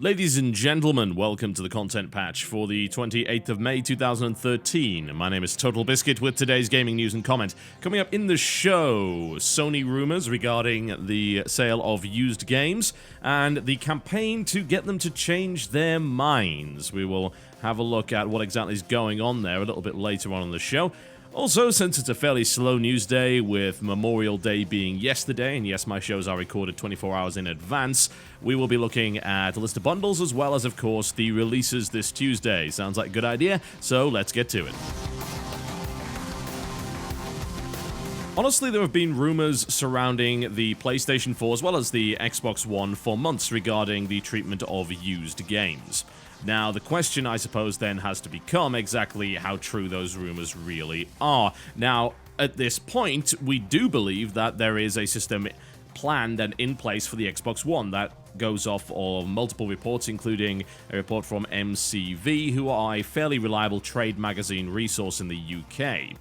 Ladies and gentlemen, welcome to the content patch for the 28th of May 2013. My name is TotalBiscuit with today's gaming news and comment. Coming up in the show, Sony rumors regarding the sale of used games and the campaign to get them to change their minds. We will have a look at what exactly is going on there a little bit later on in the show. Also, since it's a fairly slow news day, with Memorial Day being yesterday, and yes, my shows are recorded 24 hours in advance, we will be looking at a list of bundles as well as, of course, the releases this Tuesday. Sounds like a good idea, so let's get to it. Honestly, there have been rumors surrounding the PlayStation 4 as well as the Xbox One for months regarding the treatment of used games. Now, the question, I suppose, then has to become exactly how true those rumors really are. Now, at this point, we do believe that there is a system planned and in place for the Xbox One that goes off of multiple reports, including a report from MCV, who are a fairly reliable trade magazine resource in the UK.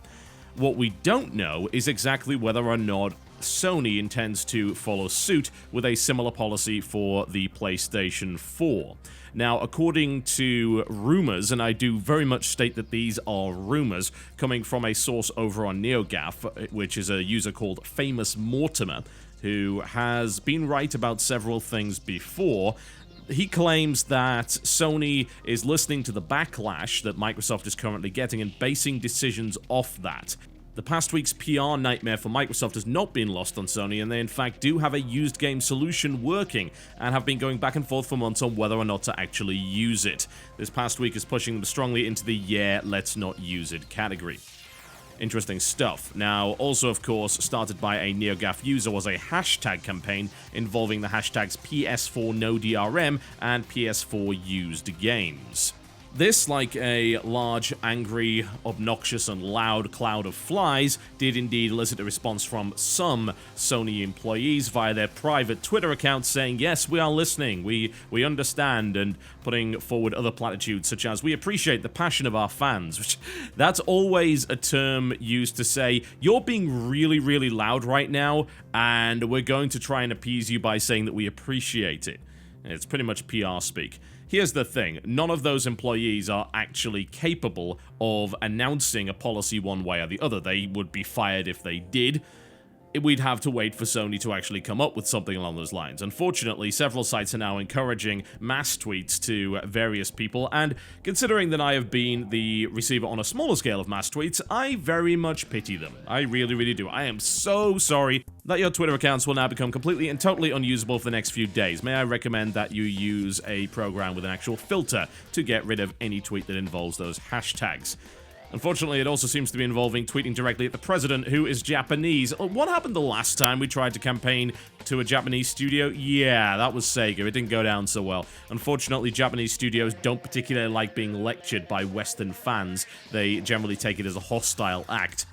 What we don't know is exactly whether or not Sony intends to follow suit with a similar policy for the PlayStation 4. Now, according to rumors, and I do very much state that these are rumors coming from a source over on NeoGAF, which is a user called Famous Mortimer, who has been right about several things before. He claims that Sony is listening to the backlash that Microsoft is currently getting and basing decisions off that. The past week's PR nightmare for Microsoft has not been lost on Sony, and they in fact do have a used game solution working, and have been going back and forth for months on whether or not to actually use it. This past week is pushing them strongly into the "yeah, let's not use it" category. Interesting stuff. Now, also of course, started by a NeoGAF user was a hashtag campaign involving the hashtags PS4 no DRM and PS4 used games. This, like a large, angry, obnoxious, and loud cloud of flies, did indeed elicit a response from some Sony employees via their private Twitter accounts saying, yes, we are listening, we understand, and putting forward other platitudes such as, we appreciate the passion of our fans, which that's always a term used to say, you're being really, really loud right now, and we're going to try and appease you by saying that we appreciate it. It's pretty much PR speak. Here's the thing, none of those employees are actually capable of announcing a policy one way or the other. They would be fired if they did. We'd have to wait for Sony to actually come up with something along those lines. Unfortunately, several sites are now encouraging mass tweets to various people, and considering that I have been the receiver on a smaller scale of mass tweets, I very much pity them. I really, really do. I am so sorry that your Twitter accounts will now become completely and totally unusable for the next few days. May I recommend that you use a program with an actual filter to get rid of any tweet that involves those hashtags. Unfortunately, it also seems to be involving tweeting directly at the president, who is Japanese. What happened the last time we tried to campaign to a Japanese studio? Yeah, that was Sega. It didn't go down so well. Unfortunately, Japanese studios don't particularly like being lectured by Western fans. They generally take it as a hostile act.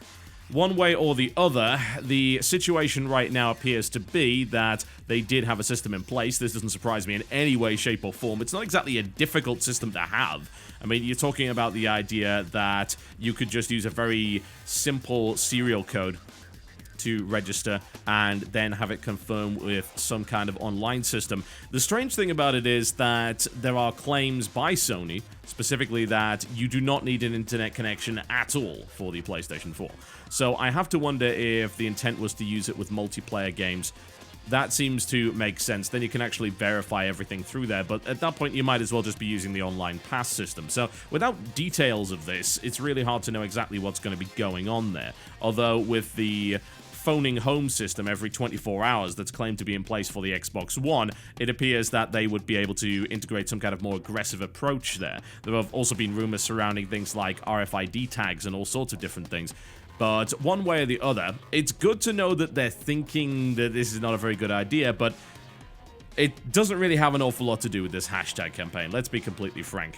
One way or the other, the situation right now appears to be that they did have a system in place. This doesn't surprise me in any way, shape, or form. It's not exactly a difficult system to have. I mean, you're talking about the idea that you could just use a very simple serial code to register and then have it confirmed with some kind of online system. The strange thing about it is that there are claims by Sony, specifically that you do not need an internet connection at all for the PlayStation 4. So I have to wonder if the intent was to use it with multiplayer games. That seems to make sense. Then you can actually verify everything through there, but at that point you might as well just be using the online pass system. So without details of this, it's really hard to know exactly what's going to be going on there. Although with the phoning home system every 24 hours that's claimed to be in place for the Xbox One, it appears that they would be able to integrate some kind of more aggressive approach there. There have also been rumors surrounding things like RFID tags and all sorts of different things. But one way or the other, it's good to know that they're thinking that this is not a very good idea, but it doesn't really have an awful lot to do with this hashtag campaign, let's be completely frank.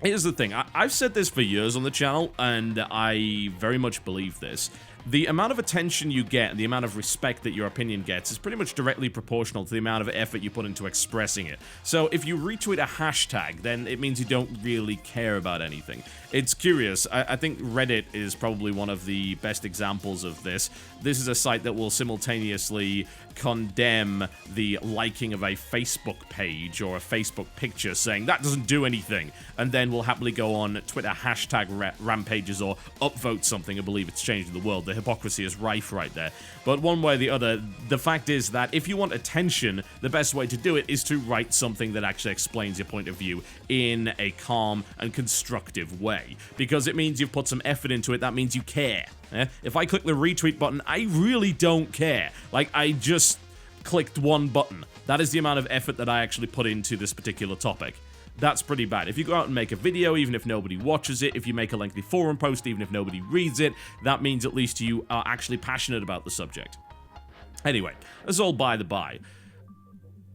Here's the thing, I've said this for years on the channel, and I very much believe this. the amount of attention you get and the amount of respect that your opinion gets is pretty much directly proportional to the amount of effort you put into expressing it. So if you retweet a hashtag, then it means you don't really care about anything. It's curious. I think Reddit is probably one of the best examples of this. This is a site that will simultaneously condemn the liking of a Facebook page or a Facebook picture, saying that doesn't do anything, and then will happily go on Twitter hashtag rampages or upvote something and believe it's changing the world. The hypocrisy is rife right there. But one way or the other, the fact is that if you want attention, the best way to do it is to write something that actually explains your point of view in a calm and constructive way, because it means you've put some effort into it. That means you care. If I click the retweet button, I really don't care. Like, I just clicked one button. That is the amount of effort that I actually put into this particular topic. That's pretty bad. If you go out and make a video, even if nobody watches it, if you make a lengthy forum post, even if nobody reads it, that means at least you are actually passionate about the subject. Anyway, that's all by the by.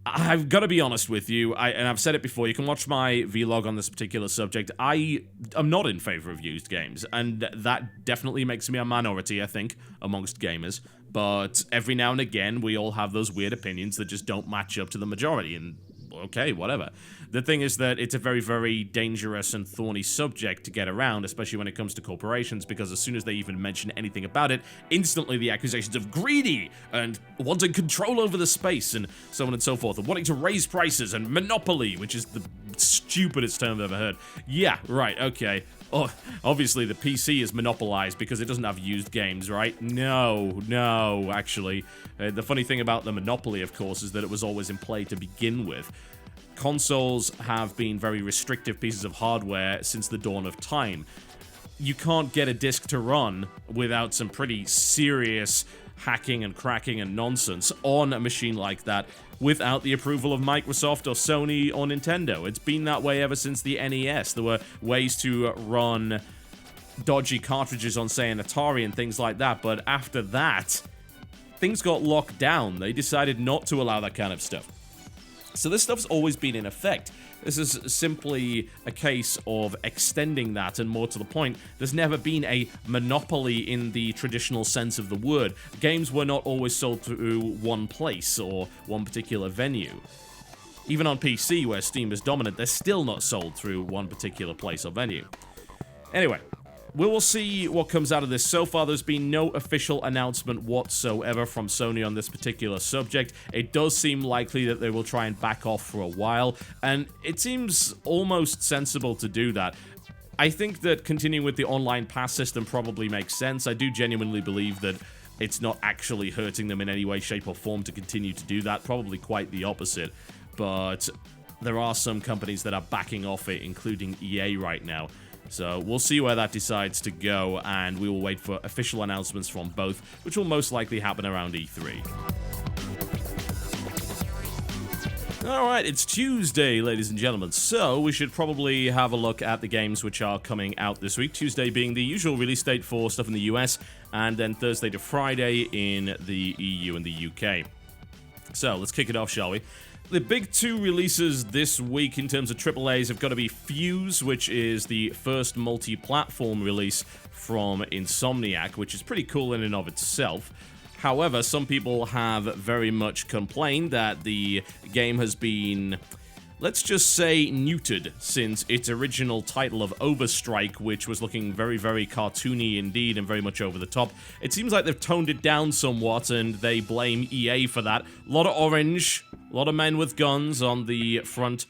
I've got to be honest with you, and I've said it before, you can watch my vlog on this particular subject. I am not in favor of used games, and that definitely makes me a minority, I think, amongst gamers. But every now and again, we all have those weird opinions that just don't match up to the majority, and okay, whatever. The thing is that it's a very, very dangerous and thorny subject to get around, especially when it comes to corporations, because as soon as they even mention anything about it, instantly the accusations of greedy and wanting control over the space and so on and so forth, and wanting to raise prices and monopoly, which is the stupidest term I've ever heard. Yeah, right, okay. Oh, obviously the PC is monopolized because it doesn't have used games, right? No, actually. The funny thing about the monopoly, of course, is that it was always in play to begin with. Consoles have been very restrictive pieces of hardware since the dawn of time. You can't get a disc to run without some pretty serious hacking and cracking and nonsense on a machine like that without the approval of Microsoft or Sony or Nintendo. It's been that way ever since the NES. There were ways to run dodgy cartridges on, say, an Atari and things like that, but after that, things got locked down. They decided not to allow that kind of stuff. So this stuff's always been in effect. This is simply a case of extending that, and more to the point, there's never been a monopoly in the traditional sense of the word. Games were not always sold through one place or one particular venue. Even on PC, where Steam is dominant, they're still not sold through one particular place or venue. Anyway, we will see what comes out of this. So far, there's been no official announcement whatsoever from Sony on this particular subject. It does seem likely that they will try and back off for a while, and it seems almost sensible to do that. I think that continuing with the online pass system probably makes sense. I do genuinely believe that it's not actually hurting them in any way, shape, or form to continue to do that. Probably quite the opposite. But there are some companies that are backing off it, including EA right now. So we'll see where that decides to go, and we will wait for official announcements from both, which will most likely happen around E3. Alright, it's Tuesday, ladies and gentlemen, so we should probably have a look at the games which are coming out this week. Tuesday being the usual release date for stuff in the US, and then Thursday to Friday in the EU and the UK. So, let's kick it off, shall we? The big two releases this week in terms of AAAs have got to be Fuse, which is the first multi-platform release from Insomniac, which is pretty cool in and of itself. However, some people have very much complained that the game has been, let's just say, neutered since its original title of Overstrike, which was looking very, very cartoony indeed and very much over the top. It seems like they've toned it down somewhat, and they blame EA for that. A lot of orange, a lot of men with guns on the front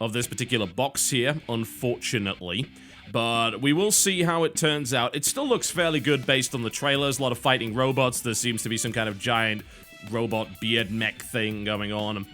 of this particular box here, unfortunately. But we will see how it turns out. It still looks fairly good based on the trailers. A lot of fighting robots. There seems to be some kind of giant robot beard mech thing going on.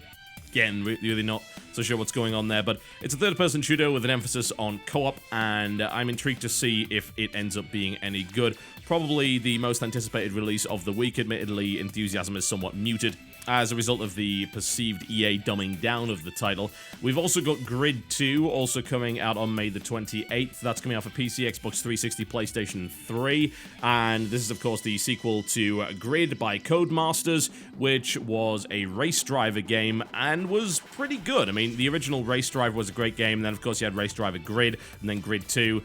Again, really not so sure what's going on there, but it's a third-person shooter with an emphasis on co-op, and I'm intrigued to see if it ends up being any good. Probably the most anticipated release of the week. Admittedly, enthusiasm is somewhat muted as a result of the perceived EA dumbing down of the title. We've also got Grid 2, also coming out on May the 28th. That's coming out for PC, Xbox 360, PlayStation 3, and this is, of course, the sequel to Grid by Codemasters, which was a race driver game and was pretty good. I mean, the original Race Driver was a great game, and then, of course, you had Race Driver Grid, and then Grid 2.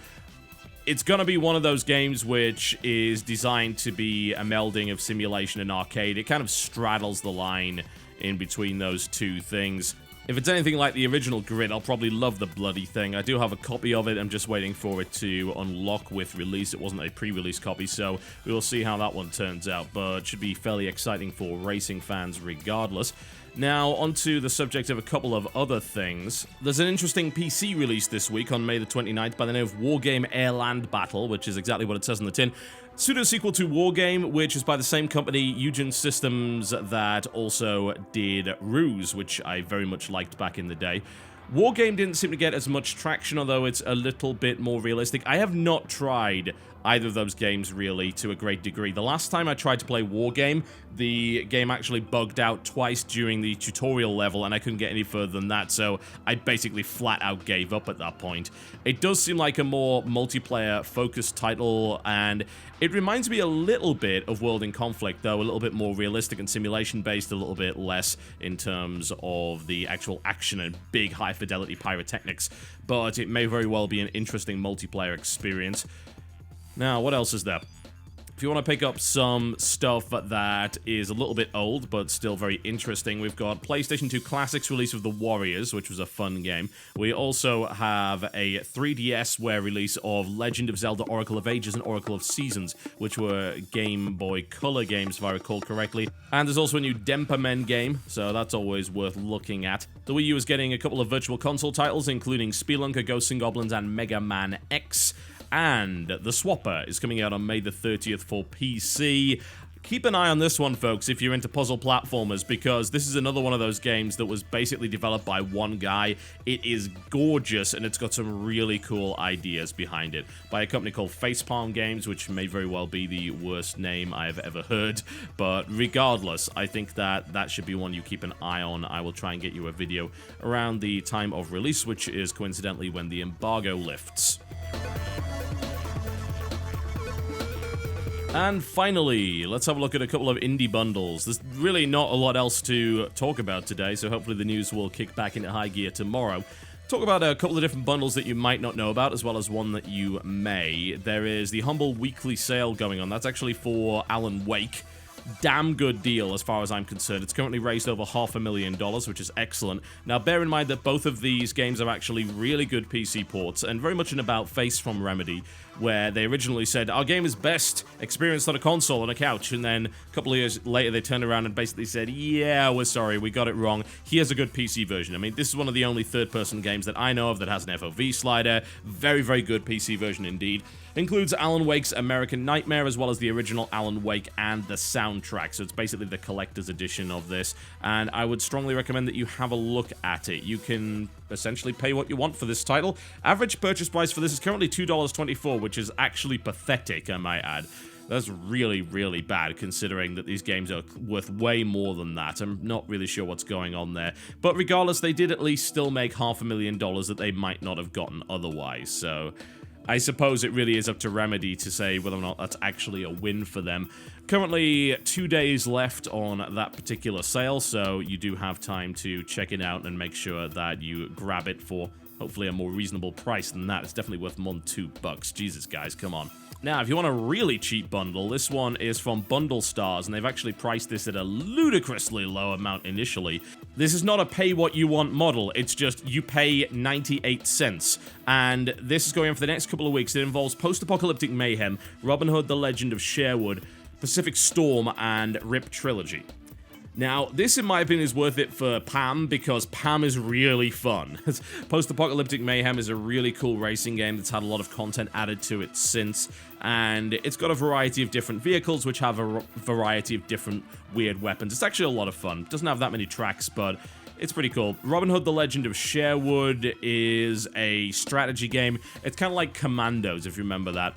It's going to be one of those games which is designed to be a melding of simulation and arcade. It kind of straddles the line in between those two things. If it's anything like the original Grid, I'll probably love the bloody thing. I do have a copy of it. I'm just waiting for it to unlock with release. It wasn't a pre-release copy, so we will see how that one turns out. But it should be fairly exciting for racing fans regardless. Now, onto the subject of a couple of other things. There's an interesting PC release this week on May the 29th by the name of Wargame Air-Land Battle, which is exactly what it says on the tin. Pseudo-sequel to Wargame, which is by the same company, Eugen Systems, that also did Ruse, which I very much liked back in the day. Wargame didn't seem to get as much traction, although it's a little bit more realistic. I have not tried either of those games, really, to a great degree. The last time I tried to play Wargame, the game actually bugged out twice during the tutorial level, and I couldn't get any further than that, so I basically flat-out gave up at that point. It does seem like a more multiplayer-focused title, and it reminds me a little bit of World in Conflict, though a little bit more realistic and simulation-based, a little bit less in terms of the actual action and big high-fidelity pyrotechnics, but it may very well be an interesting multiplayer experience. Now, what else is there? If you want to pick up some stuff that is a little bit old, but still very interesting, we've got PlayStation 2 Classics release of The Warriors, which was a fun game. We also have a 3DSware release of Legend of Zelda Oracle of Ages and Oracle of Seasons, which were Game Boy Color games, if I recall correctly. And there's also a new Denpa Men game, so that's always worth looking at. The Wii U is getting a couple of Virtual Console titles, including Spelunker, Ghosts and Goblins, and Mega Man X. And The Swapper is coming out on May the 30th for PC. Keep an eye on this one, folks, if you're into puzzle platformers, because this is another one of those games that was basically developed by one guy. It is gorgeous, and it's got some really cool ideas behind it. By a company called Facepalm Games, which may very well be the worst name I have ever heard. But regardless, I think that should be one you keep an eye on. I will try and get you a video around the time of release, which is coincidentally when the embargo lifts. And finally, let's have a look at a couple of indie bundles. There's really not a lot else to talk about today, so hopefully the news will kick back into high gear tomorrow. Talk about a couple of different bundles that you might not know about, as well as one that you may. There is the Humble Weekly Sale going on. That's actually for Alan Wake. Damn good deal as far as I'm concerned. It's currently raised over $500,000, which is excellent. Now, bear in mind that both of these games are actually really good PC ports, and very much an about-face from Remedy, where they originally said, our game is best experienced on a console, on a couch, and then a couple of years later they turned around and basically said, yeah, we're sorry, we got it wrong. Here's a good PC version. I mean, this is one of the only third-person games that I know of that has an FOV slider. Very, very good PC version indeed. Includes Alan Wake's American Nightmare, as well as the original Alan Wake and the soundtrack, so it's basically the collector's edition of this, and I would strongly recommend that you have a look at it. You can essentially pay what you want for this title. Average purchase price for this is currently $2.24, which is actually pathetic, I might add. That's really, really bad, considering that these games are worth way more than that. I'm not really sure what's going on there. But regardless, they did at least still make $500,000 that they might not have gotten otherwise, so I suppose it really is up to Remedy to say whether or not that's actually a win for them. Currently, 2 days left on that particular sale, so you do have time to check it out and make sure that you grab it for hopefully a more reasonable price than that. It's definitely worth more than $2. Jesus, guys, come on. Now, if you want a really cheap bundle, this one is from Bundle Stars, and they've actually priced this at a ludicrously low amount initially. This is not a pay-what-you-want model, it's just you pay 98 cents, and this is going on for the next couple of weeks. It involves Post-Apocalyptic Mayhem, Robin Hood, The Legend of Sherwood, Pacific Storm, and Rip Trilogy. Now, this, in my opinion, is worth it for Pam, because Pam is really fun. Post-Apocalyptic Mayhem is a really cool racing game that's had a lot of content added to it since, and it's got a variety of different vehicles, which have a variety of different weird weapons. It's actually a lot of fun. It doesn't have that many tracks, but it's pretty cool. Robin Hood, The Legend of Sherwood is a strategy game. It's kind of like Commandos, if you remember that.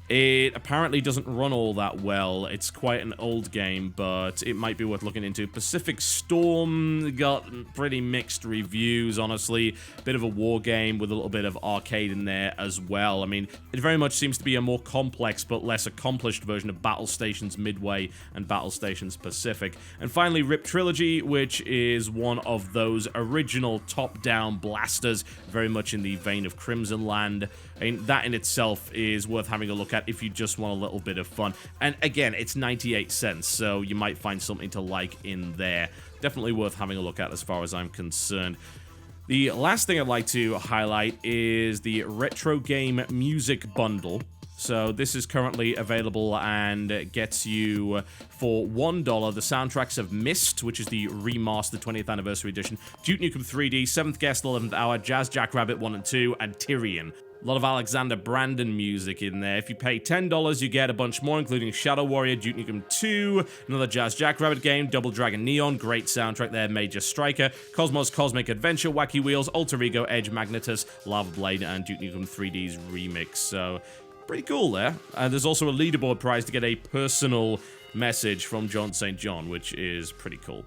It apparently doesn't run all that well. It's quite an old game, but it might be worth looking into. Pacific Storm got pretty mixed reviews, honestly. Bit of a war game with a little bit of arcade in there as well. I mean, it very much seems to be a more complex but less accomplished version of Battle Stations Midway and Battle Stations Pacific. And finally, Rip Trilogy, which is one of those original top-down blasters, very much in the vein of Crimson Land. I mean, that in itself is worth having a look at if you just want a little bit of fun. And again, it's 98 cents, so you might find something to like in there. Definitely worth having a look at as far as I'm concerned. The last thing I'd like to highlight is the Retro Game Music Bundle. So this is currently available and gets you for $1 the soundtracks of Myst, which is the remastered 20th anniversary edition, Duke Nukem 3D, 7th Guest, 11th Hour, Jazz Jackrabbit 1 and 2, and Tyrion. A lot of Alexander Brandon music in there. If you pay $10, you get a bunch more, including Shadow Warrior, Duke Nukem 2, another Jazz Jackrabbit game, Double Dragon Neon, great soundtrack there, Major Striker, Cosmos Cosmic Adventure, Wacky Wheels, Alter Ego, Edge, Magnetus, Lava Blade, and Duke Nukem 3D's remix. So, pretty cool there. And there's also a leaderboard prize to get a personal message from John St. John, which is pretty cool.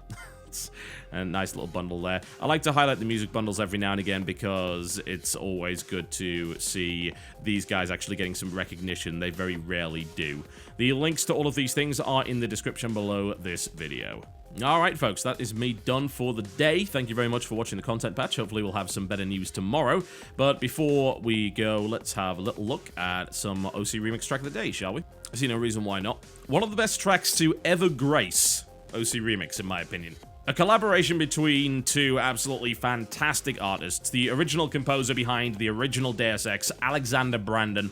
A nice little bundle there. I like to highlight the music bundles every now and again because it's always good to see these guys actually getting some recognition. They very rarely do. The links to all of these things are in the description below this video. Alright folks, that is me done for the day. Thank you very much for watching the content patch. Hopefully we'll have some better news tomorrow. But before we go, let's have a little look at some OC Remix track of the day, shall we? I see no reason why not. One of the best tracks to ever grace OC Remix, in my opinion. A collaboration between two absolutely fantastic artists, the original composer behind the original Deus Ex, Alexander Brandon,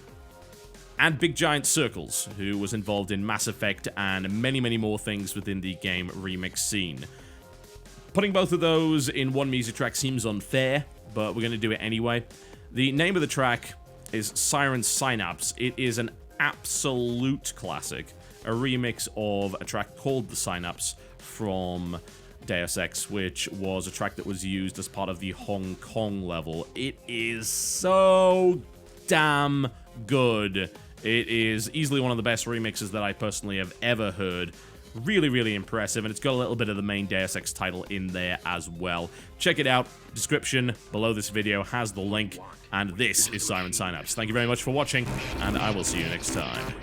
and Big Giant Circles, who was involved in Mass Effect and many, many more things within the game remix scene. Putting both of those in one music track seems unfair, but we're going to do it anyway. The name of the track is Siren Synapse. It is an absolute classic, a remix of a track called The Synapse from Deus Ex, which was a track that was used as part of the Hong Kong level. It is so damn good. It is easily one of the best remixes that I personally have ever heard. Really, really impressive, and it's got a little bit of the main Deus Ex title in there as well. Check it out. Description below this video has the link, and this is Siren Synapse. Thank you very much for watching, and I will see you next time.